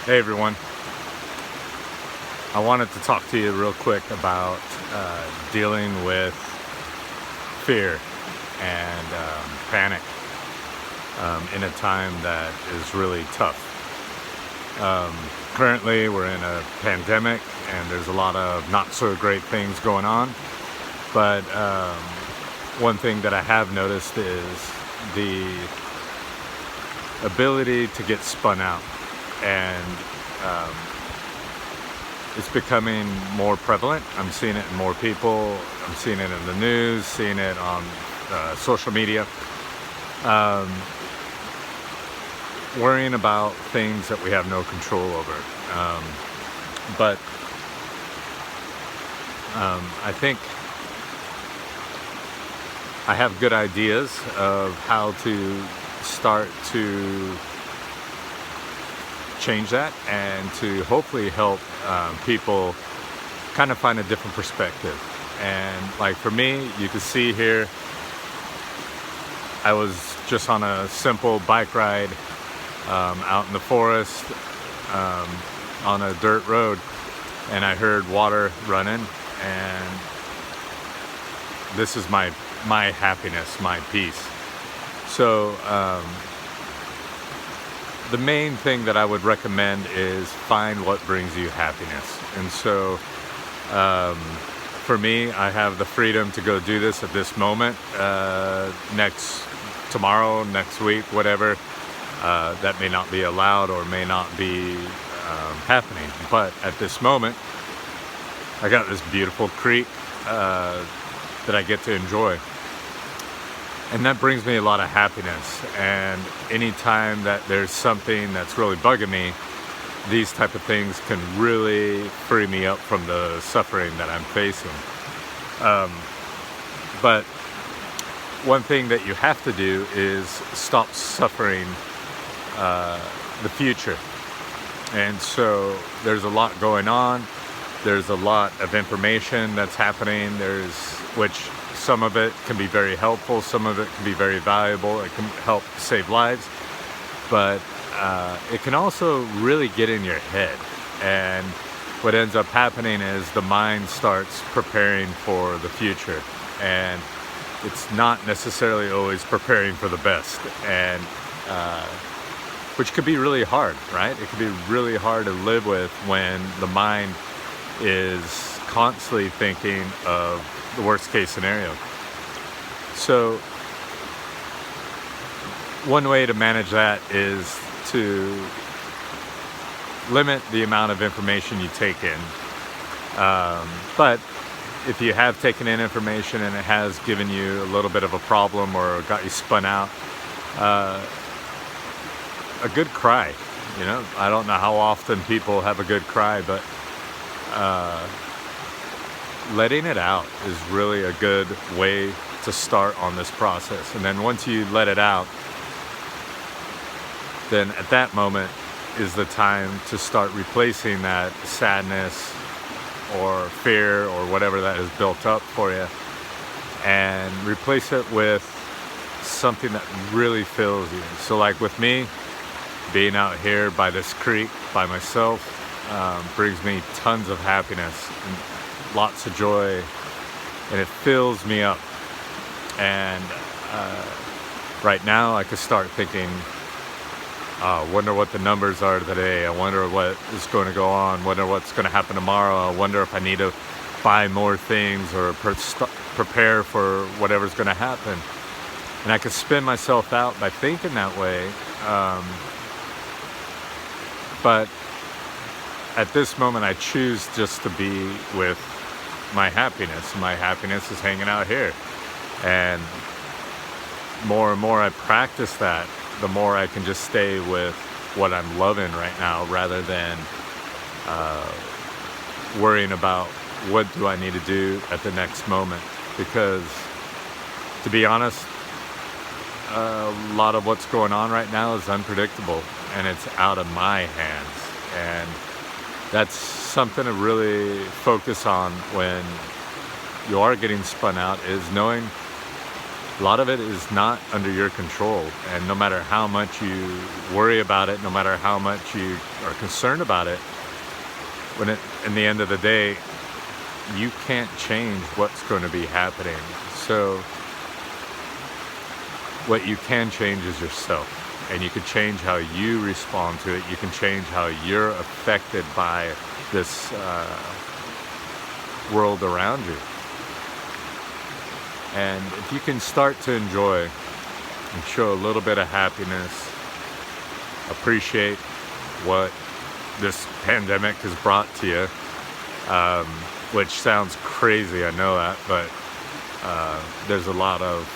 Hey everyone, I wanted to talk to you real quick about dealing with fear and panic in a time that is really tough. Currently, we're in a pandemic and there's a lot of not so great things going on. But one thing that I have noticed is the ability to get spun out. And it's becoming more prevalent. I'm seeing it in more people. I'm seeing it in the news, seeing it on social media. Worrying about things that we have no control over. But I think I have good ideas of how to start to change that and to hopefully help people kind of find a different perspective. And like for me, you can see here, I was just on a simple bike ride out in the forest on a dirt road, and I heard water running, and this is my happiness, my peace. So the main thing that I would recommend is find what brings you happiness. And so for me, I have the freedom to go do this at this moment, tomorrow, next week, whatever. That may not be allowed or may not be happening. But at this moment, I got this beautiful creek that I get to enjoy. And that brings me a lot of happiness. And anytime that there's something that's really bugging me, these type of things can really free me up from the suffering that I'm facing. But one thing that you have to do is stop suffering the future. And so there's a lot going on. There's a lot of information that's happening. Which some of it can be very helpful, some of it can be very valuable, it can help save lives, but it can also really get in your head. And what ends up happening is the mind starts preparing for the future, and it's not necessarily always preparing for the best, and which could be really hard, right? It could be really hard to live with when the mind is constantly thinking of the worst case scenario. So one way to manage that is to limit the amount of information you take in. But if you have taken in information and it has given you a little bit of a problem or got you spun out, a good cry, I don't know how often people have a good cry, but letting it out is really a good way to start on this process. And then once you let it out, then at that moment is the time to start replacing that sadness or fear or whatever that is built up for you, and replace it with something that really fills you. So like with me, being out here by this creek by myself brings me tons of happiness and lots of joy, and it fills me up. And right now I could start thinking, wonder what the numbers are today, I wonder what is going to go on, wonder what's going to happen tomorrow, I wonder if I need to buy more things or prepare for whatever's going to happen. And I could spin myself out by thinking that way. But at this moment I choose just to be with my happiness. My happiness is hanging out here, and more I practice that, the more I can just stay with what I'm loving right now, rather than worrying about what do I need to do at the next moment. Because to be honest, a lot of what's going on right now is unpredictable and it's out of my hands. And that's something to really focus on when you are getting spun out, is knowing a lot of it is not under your control. And no matter how much you worry about it, no matter how much you are concerned about it, in the end of the day, you can't change what's going to be happening. So what you can change is yourself, and you can change how you respond to it. You can change how you're affected by this world around you. And if you can start to enjoy and show a little bit of happiness, appreciate what this pandemic has brought to you, which sounds crazy, I know that, but there's a lot of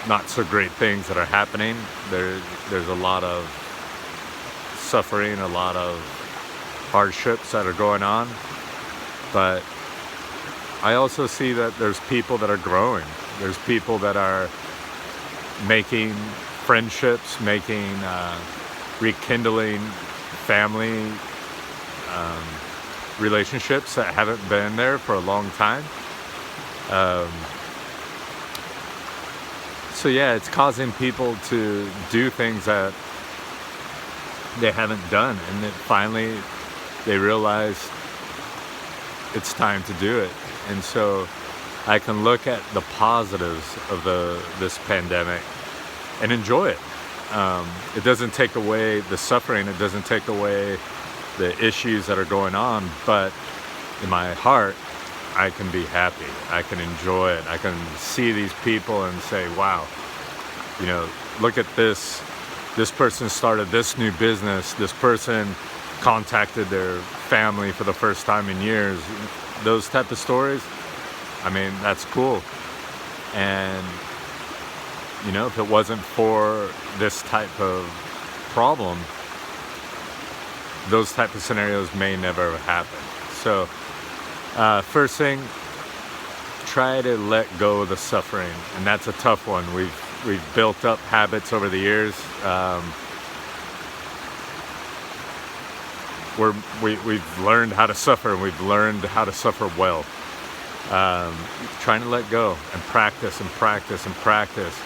not so great things that are happening. There's a lot of suffering, a lot of hardships that are going on, but I also see that there's people that are growing. There's people that are making friendships, rekindling family relationships that haven't been there for a long time. So yeah, it's causing people to do things that they haven't done, and then finally they realize it's time to do it. And so I can look at the positives of this pandemic and enjoy it. It doesn't take away the suffering, it doesn't take away the issues that are going on, but in my heart, I can be happy. I can enjoy it. I can see these people and say, wow, look at this. This person started this new business. This person contacted their family for the first time in years. Those type of stories, that's cool. And if it wasn't for this type of problem, those type of scenarios may never have happened. So first thing, try to let go of the suffering, and that's a tough one. We've built up habits over the years. We've learned how to suffer, and we've learned how to suffer well. Trying to let go and practice and practice and practice.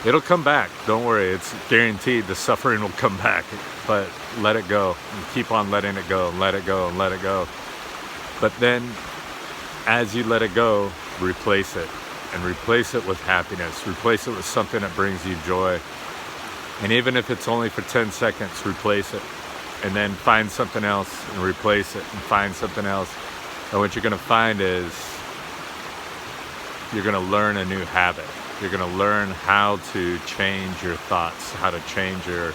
It'll come back. Don't worry. It's guaranteed. The suffering will come back. But let it go. And keep on letting it go and let it go and let it go. But then, as you let it go, replace it. And replace it with happiness. Replace it with something that brings you joy. And even if it's only for 10 seconds, replace it. And then find something else and replace it, and find something else. And what you're going to find is you're going to learn a new habit. You're going to learn how to change your thoughts, how to change your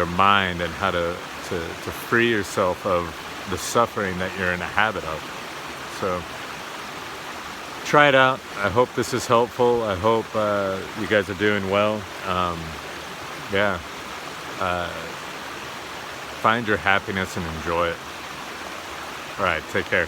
mind, and how to free yourself of the suffering that you're in a habit of. So try it out. I hope this is helpful. I hope you guys are doing well. Find your happiness and enjoy it. All right, take care.